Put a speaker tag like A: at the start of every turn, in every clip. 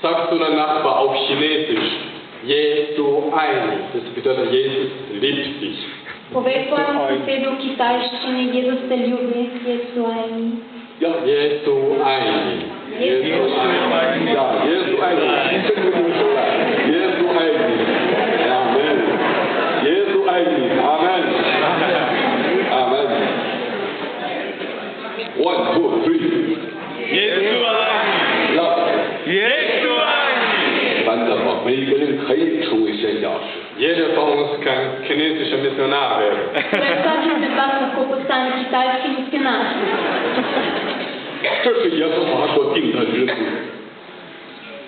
A: Sagst du deinem Nachbar auf Chinesisch, Jesu ein. Das bedeutet, Jesus liebt dich.
B: Povej svojemu sosedu v kitajščini, Jezus te ljubi, Jesu ajni.
A: Ja, Jesu ein. Jesu ein. Ja, Jesu ein. Jesu ein. Amen. Jesu ein. Amen. Amen. 1, 2, 3.
C: Jesu ein.
A: Love.
C: Jesu ein.
A: Wunderbar. 每个人可以成为宣教士。Jeder von uns kann chinesischer Missionar werden.
B: Torej vsak izmed vas lahko postane kitajski misionar.
A: 这是耶和华所定的日子。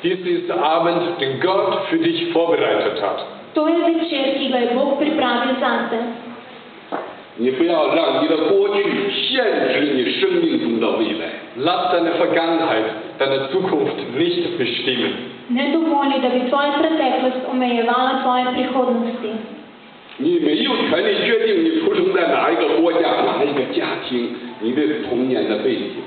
A: Dies ist der Abend, den Gott für dich vorbereitet hat.
B: To je večer, ki ga je Bog pripravil zate.
A: 你不要让你的过去限制你生命中的未来。Lass deine Vergangenheit, deine Zukunft nicht bestimmen.
B: Ne dovoli, da bi tvoja preteklost omejevala tvoje prihodnosti.
A: 你没有权利决定你出生在哪一个国家、哪一个家庭，你的童年的背景。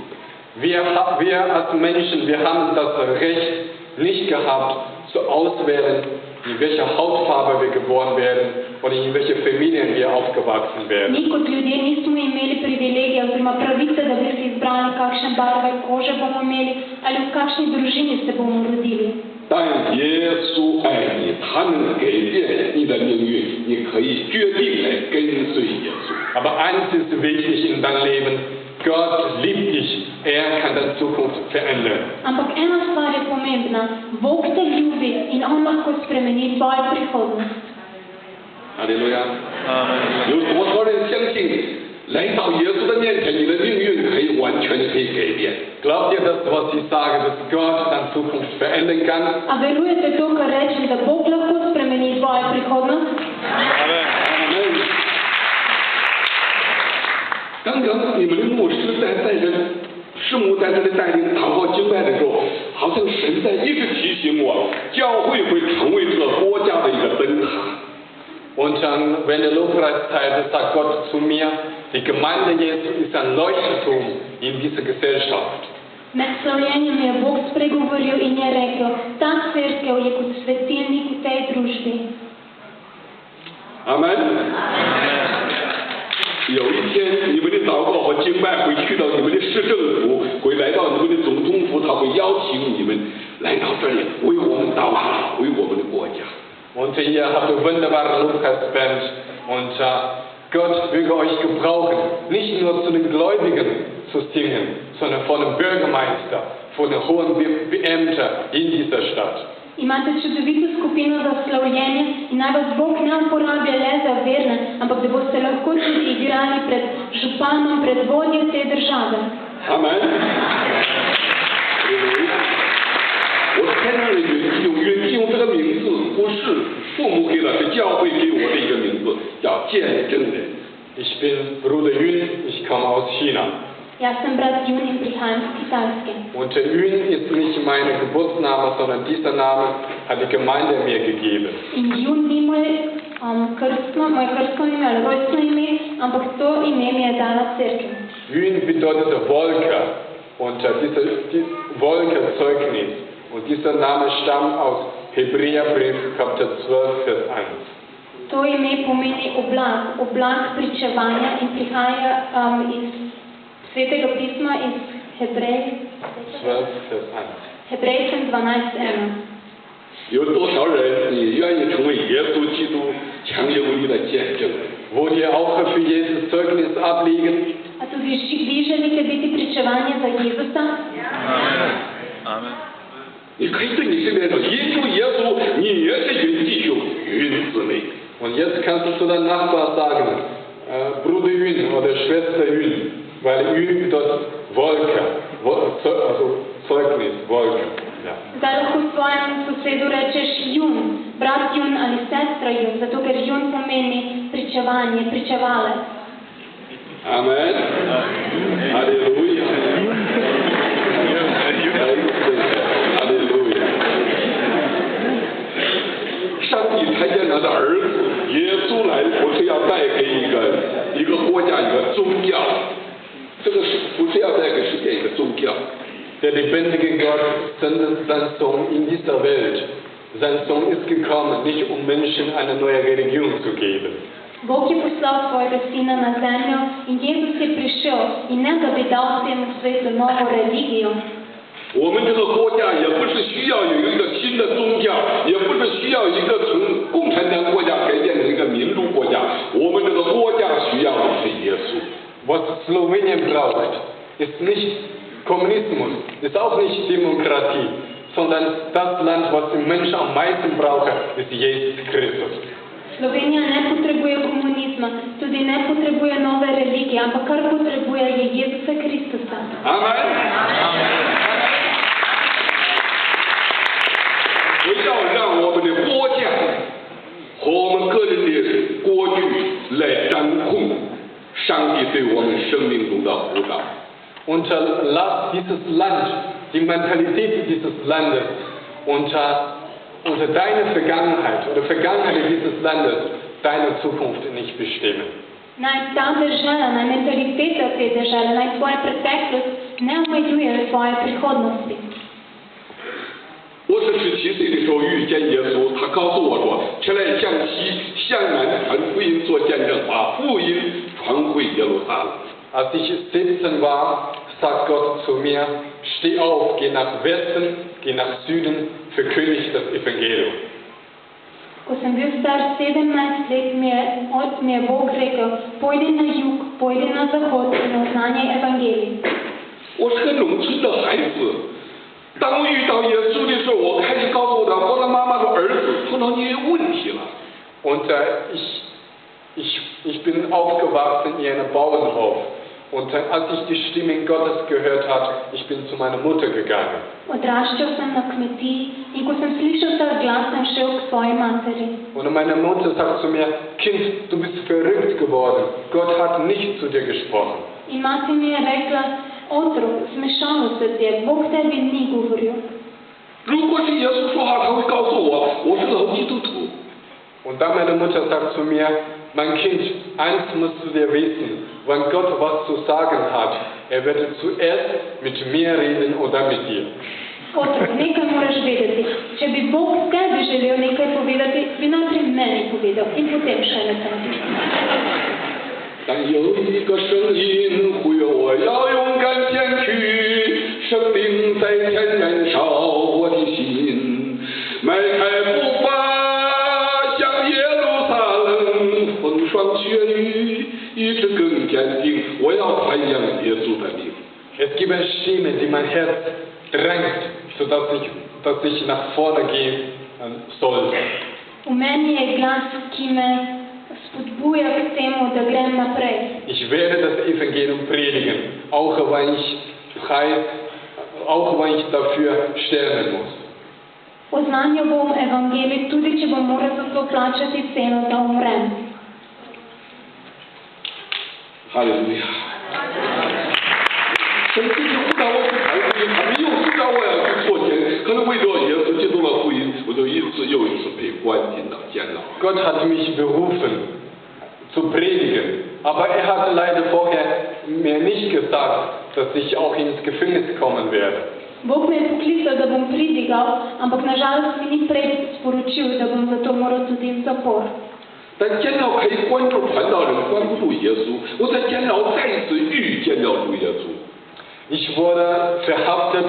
A: Wir als Menschen, wir haben das Recht nicht gehabt, zu auswählen, in welcher Hautfarbe wir geboren werden oder in welche Familien wir aufgewachsen werden.
B: Mi kot ljudje nismo imeli privilegija oziroma pravice, da bi si izbrali, kakšne barve kože bomo imeli ali v kakšni družini se bomo rodili.
A: 但耶稣爱你，他能改变你的命运，你可以决定来跟随耶稣。Aber eins ist wichtig in deinem Leben: Gott liebt dich, kann deine Zukunft verändern.
B: Ampak ena stvar je pomembna: Bog te ljubi in On lahko spremeni tvojo prihodnost.
A: 哈利路亚！有多少人相信来到耶稣的面前，你的命运可以完全可以改变？Glaubt ihr das, was ich sage, dass Gott deine Zukunft verändern kann?
B: A verujete to, kar rečem, da Bog lahko spremeni tvojo prihodnost?
A: Amen. 刚刚你们的牧师在带着师母在这里带领祷告敬拜的时候，好像神在一直提醒我，教会会成为这个国家的一个灯塔。Und wenn der Lobpreiszeit ist, sagt Gott zu mir, die Gemeinde Jesu ist ein Leuchtturm in dieser Gesellschaft.
B: Med slavljenjem je Bog spregovoril in je rekel: Ta cerkev je kot svetilnik v tej družbi.
A: Amen. 有一天，你们的祷告和敬拜会去到你们的市政府，会来到你们的总统府，他会邀请你们来到这里，为我们祷告，为我们的国家。Und ihr habt eine wunderbare Lobpreisband und Gott will euch gebrauchen, nicht nur zu den Gläubigen zu singen, sondern vor dem Bürgermeister, vor den hohen Beamten in dieser Stadt.
B: Imate čudovito skupino za slavljenje in naj vas Bog ne uporablja le za verne, ampak da boste lahko tudi igrali pred županom, pred vodjo te države.
A: Amen. 我在那里用这个名字不是父母给了，是教会给我的一个名字，叫见证人。Ich bin Bruder Yun, ich komme aus China.
B: Jaz sem brat Jun in prihajam z Kitajske.
A: Und Yun ist nicht mein Geburtsname, sondern dieser Name hat die Gemeinde mir gegeben.
B: In Jun ni moje krstno ime ali rojstno ime, ampak to ime mi je dala cerkev.
A: Yun bedeutet Wolke und diese Wolke-Zeugnis. Und dieser Name stammt aus Hebräerbrief, Kapitel 12, Vers 1.
B: To ime pomeni oblak pričevanja in prihaja iz Svetega pisma iz Hebrejcem 12:1.
A: 有多少人你愿意成为耶稣基督强有力的见证人？ Wollt ihr auch für Jesus Zeugnis ablegen?
B: A tudi vi želite biti pričevanje za Jezusa?
C: Amen.
A: 你可以对你身边说，耶稣，你也是云弟兄、云姊妹。Und jetzt kannst du zu deinem Nachbar sagen, Bruder Yun oder Schwester Yun, weil Yun bedeutet Wolke, also Zeugnis, Wolke. Ja.
B: Zdaj lahko svojemu sosedu rečeš Jun, brat Jun ali sestra Jun, zato ker Jun pomeni pričevanje, pričevalec.
A: Amen. Halleluja. Halleluja. 上帝差遣他的儿子耶稣来，不是要带给一个国家一个宗教，这个不是要带给世界一个宗教。
D: Der lebendige Gott sendet seinen Sohn in dieser Welt. Sein Sohn ist gekommen, nicht um Menschen eine neue Religion zu geben.
B: Бог е послал своего Сина на землю, и Иисус е пришел, и не да би дал цjelom svijetu novu religiju.
A: 我们这个国家也不是需要有一个新的宗教，也不是需要一个从共产党国家改建成一个民主国家。我们这个国家需要的是耶稣。
D: Was Slowenien braucht, ist nicht Kommunismus, ist auch nicht Demokratie, sondern das Land, was die Menschen am meisten brauchen, ist Jesus Christus.
B: Slovenija ne potrebuje komunizma, tudi ne potrebuje nove religije, ampak kar potrebuje je Jezusa Kristusa.
A: Amen. 不要让我们的国家和我们个人的国举来掌控上帝对我们生命中的辅导。
D: Unterlass dieses Land, die Mentalität dieses Landes unter deine Vergangenheit oder Vergangenheit dieses Landes deine Zukunft nicht bestimmen.
B: Naj ta država, naj mentaliteta te države, naj tvoja preteklost ne omejuje tvoje prihodnosti.
A: 我是17岁的时候遇见耶稣，他告诉我说：“起来向西向南传福音做见证，把福音传回耶路撒冷。”
D: Als ich 17 war, sagt Gott zu mir, steh auf, geh nach Westen, geh nach Süden, verkündige das Evangelium.
B: Ko sem bil star 17 let, mi je Bog rekel, pojdi na jug, pojdi na zahod in oznanjaj evangelij.
A: 我是个农村的孩子，当我遇到耶稣的时候，我开始告诉我的妈妈的儿子碰到一些问题了。
D: Und ich bin aufgewachsen in einem Bauernhof. Und als ich die Stimme Gottes gehört habe, ich bin zu meiner Mutter gegangen.
B: Odraščal sem na kmetiji in ko sem slišal ta glas, sem šel k svoji materi.
D: Und meine Mutter sagt zu mir, Kind, du bist verrückt geworden. Gott hat nicht zu dir gesprochen.
B: In mati mi je rekla, otrok, zmešalo se ti je, Bog tebi ni govoril.
A: 如果是耶稣说话，他会告诉我，我是老基督徒。
D: Und dann meine Mutter sagt zu mir, mein Kind, eins musst du dir wissen, wenn Gott was zu sagen hat, er wird zuerst mit mir reden oder mit dir.
B: Otrok, nekaj moraš vedeti. Če bi Bog tebi želel nekaj povedati, bi najprej meni povedal in potem šele tebi.
A: 但有一个声音呼吁我要勇敢前去，生命在前燃烧我的心，迈开步伐向耶路撒冷，风霜雪雨一直更坚定，我要传扬耶稣的名。
D: Es gibt eine Stimme, die mein Herz drängt, dass ich nach vorne gehen sollte.
B: V meni je glas, ki me spodbuja k temu, da grem naprej.
D: Ich werde das Evangelium predigen, auch wenn ich dafür sterben muss.
B: Oznanjal bom evangelij, tudi če bom moral za to plačati ceno, da umrem.
A: Halleluja！神自己辅导我去传福音，他们又知道我要去做监，可能为着耶稣基督的福音，我就一次又一次被关进到监牢。
D: Gott hat mich berufen, zu predigen, aber er hat leider vorher mir nicht gesagt, dass ich auch ins Gefängnis kommen werde.
B: Bog me je poklical, da bom pridigal, ampak nažalost mi ni prej sporočil, da bom zato moral tudi v zapor.
A: 但监牢可以关注传道人，关不住耶稣。我在监牢再一次遇见了主耶稣。
D: Ich wurde verhaftet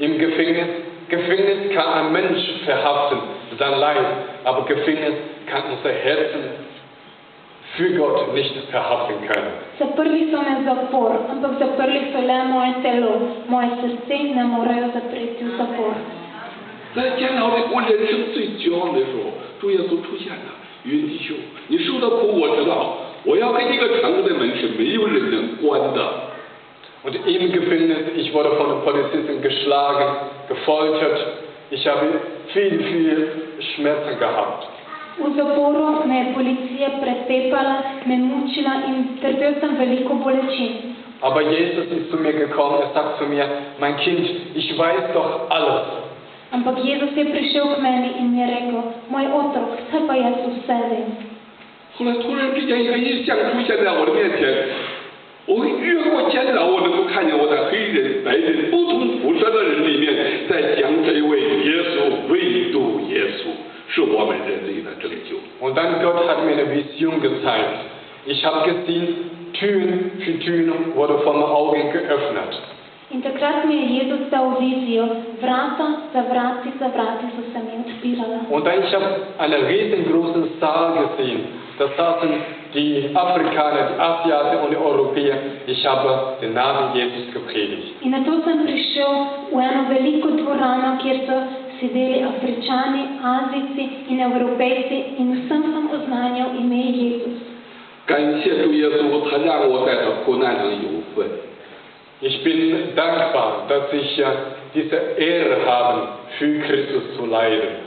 D: im Gefängnis. Gefängnis kann ein Mensch verhaften, sein Leib, aber Gefängnis kann unser Herzen für Gott nicht verhaften können.
B: Zaprli so me v zapor, ampak zaprli so le moje telo, moje srce ne morejo zapreti v zapor.
A: 在监牢里，我人生最绝望的时候，主耶稣出现了，云弟兄，你受的苦我知道，我要给你个城的门是没有人能关的。
D: Und im Gefängnis, ich wurde von den Polizisten geschlagen, gefoltert. Ich habe viel Schmerzen gehabt.
B: V zaporu me je policija pretepala, me mučila in trpel sem veliko bolečin.
D: Aber Jesus ist zu mir gekommen, er sagt zu mir, mein Kind, ich weiß doch alles.
B: Ampak Jezus je prišel k meni in mi je rekel, moj otrok, saj pa jaz vse vem.
A: 后来突然之间一个异象出现在我的面前，我越过监牢，我能够看见我的黑人白人唯独耶稣是我们人类的拯救。
D: Und dann Gott hat mir eine Vision gezeigt. Ich habe gesehen, Türen für Türen wurde vor meinen Augen geöffnet.
B: In takrat mi je Jezus dal vizijo, vrata za vrati so se mi odpirala.
D: Und dann ich habe einen riesengroßen Saal gesehen. Da saßen die Afrikaner, die Asiaten und die Europäer. Ich habe den Namen Jesus gepredigt.
B: In nato sem prišel v eno veliko dvorano, kjer so sedeli Afričani, Azijci in Evropejci in vsem sem oznanjal ime Jezus.
A: 感谢主耶稣，他让我在这苦难中有份。
D: Ich bin dankbar, dass ich diese Ehre habe, für Christus zu leiden.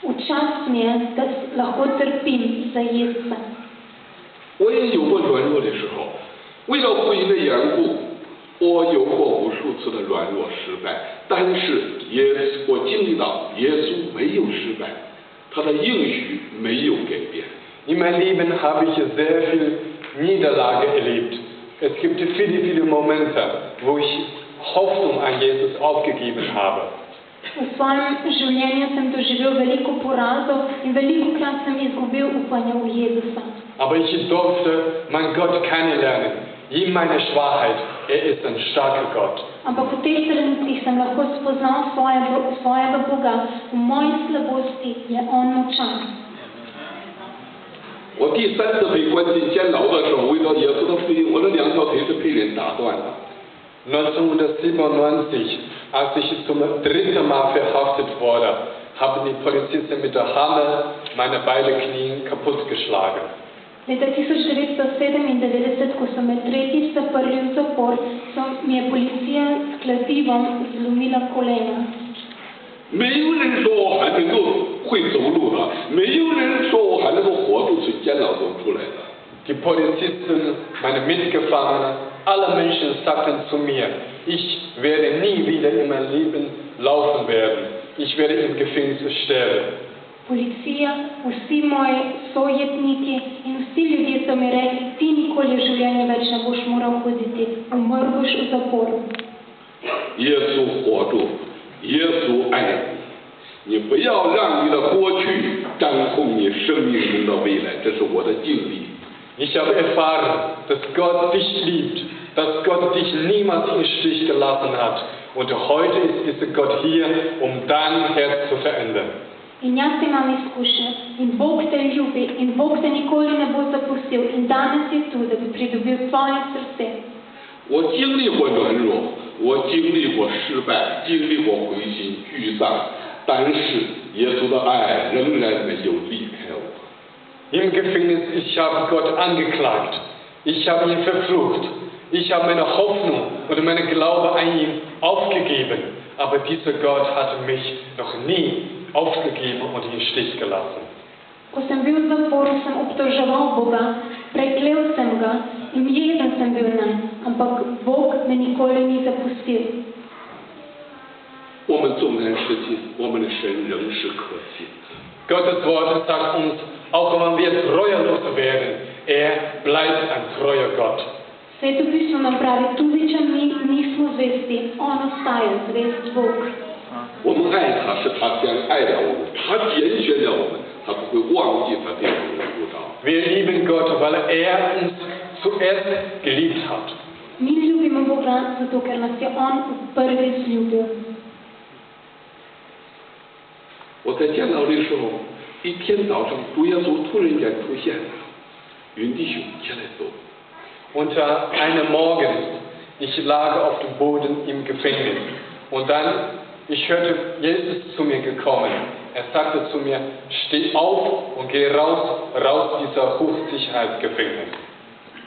B: V čast mi je, da lahko trpim za Jezusa.
A: 我也有过软弱的时候，为了福音的缘故，我有过无数次的软弱失败，但是我经历到耶稣没有失败，他的应许没有改变。
D: In meinem Leben habe ich sehr viel Niederlage erlebt. Es gibt viele, viele Momente, wo ich Hoffnung an Jesus aufgegeben habe.
B: V svojem življenju sem doživel veliko porazov in velikokrat sem izgubil upanje v Jezusa.
D: Aber ich durfte meinen Gott kennenlernen. In meiner Schwachheit, ist ein starker Gott.
B: Ampak v teh trenutkih sem lahko spoznal svojega Boga. V moji slabosti je On močan.
A: 我第3次被关进监牢的时候，为了耶稣的福音，我的2条腿是被人打断的。
D: 1997, als ich zum 3. Mal verhaftet wurde, haben die Polizisten mit der Hammer meine beiden Knie kaputtgeschlagen.
B: Leta 1997, ko so me tretjič zaprli v zapor, mi je policija s kladivom zlomila kolena.
A: 没有人说我还能够会走路的，没有人说我还能够活着从监牢中出来的。
D: Die Polizisten, meine Mitgefangenen, alle Menschen sagten zu mir, ich werde nie wieder in meinem Leben laufen werden. Ich werde im Gefängnis sterben.
B: Policija, vsi moji sojetniki in vsi ljudje so mi rekli, ti nikoli v življenju več ne boš moral hoditi, umrl boš v zaporu.
A: 耶稣活着，耶稣爱你，你不要让你的过去掌控你生命中的未来，这是我的经历。
D: Ich habe erfahren, dass Gott dich liebt, dass Gott dich niemals im Stich gelassen hat. Und heute ist dieser Gott hier, um dein Herz zu verändern.
B: In jaz imam izkušnje in Bog te ljubi in Bog te nikoli ne bo zapustil in danes je tu, da bi pridobil tvoje srce.
A: 我经历过软弱，我经历过失败，经历过灰心沮丧，但是耶稣的爱仍然没有离开我。
D: Im Gefängnis, ich habe Gott angeklagt. Ich habe ihn verflucht. Ich habe meine Hoffnung und meinen Glaube an ihn aufgegeben. Aber dieser Gott hat mich noch nie aufgegeben und im Stich gelassen.
B: Ko sem bil v zaporu, sem obtoževal Boga, preklel sem ga in jezen sem bil nanj, ampak Bog me nikoli ni zapustil.
A: 我们纵然失信，我们的神仍是可信的。
D: Gottes Wort sagt uns, auch wenn wir treulos werden, bleibt ein treuer Gott.
B: Sveto pismo nam pravi, tudi če mi nismo zvesti, On ostaja zvest Bog.
A: 我们爱他，是他先爱了我们，他拣选了我们，他不会忘记他对我们的呼召。
D: Wir lieben Gott, weil uns zuerst geliebt hat.
B: Mi ljubimo Boga, zato ker nas je On prvi zljubil.
A: 我在监牢的时候，一天早上，主耶稣突然间出现了，云弟兄起来走。
D: Unter einem Morgen, ich lag auf dem Boden im Gefängnis und dann, ich hörte Jesus zu mir gekommen. Er sagte zu mir, steh auf und geh raus dieser Hochsicherheitsgefängnis.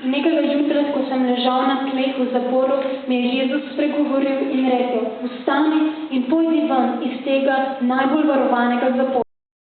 B: Nekega jutra, ko sem ležal na tleh v zaporu, mi je Jezus spregovoril in rekel, vstani in pojdi ven iz tega najbolj varovanega zapora.